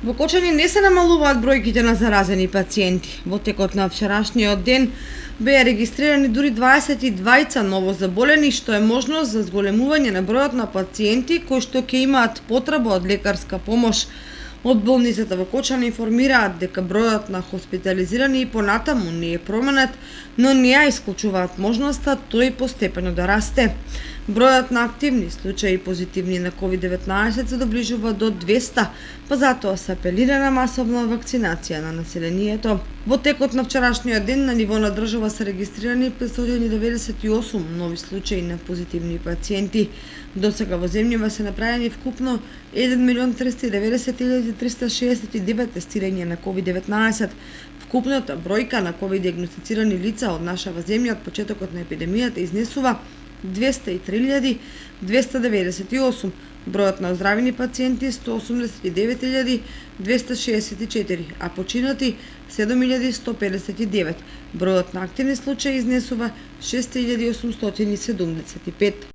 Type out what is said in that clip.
Во Кочани не се намалуваат бројките на заразени пациенти. Во текот на вчерашниот ден беа регистрирани дури 22 ново заболени, што е можност за зголемување на бројот на пациенти кои што ќе имаат потреба од лекарска помош. Од болницата во Кочани информираат дека бројот на хоспитализирани и понатаму не е променет, но не ја исклучуваат можноста тој постепено да расте. Бројот на активни случаи позитивни на COVID-19 се доближува до 200, па затоа се апелира на масовна вакцинација на населението. Во текот на вчерашниот ден на ниво на држава се регистрирани 598 нови случаи на позитивни пациенти. Досега во земјава се направени вкупно 1.390.369 тестирања на COVID-19. Вкупната бројка на COVID диагностицирани лица од нашава земја од почетокот на епидемијата изнесува 203.298, бројот на оздравени пациенти 189.264, а починати 7.159. Бројот на активни случаи изнесува 6.875.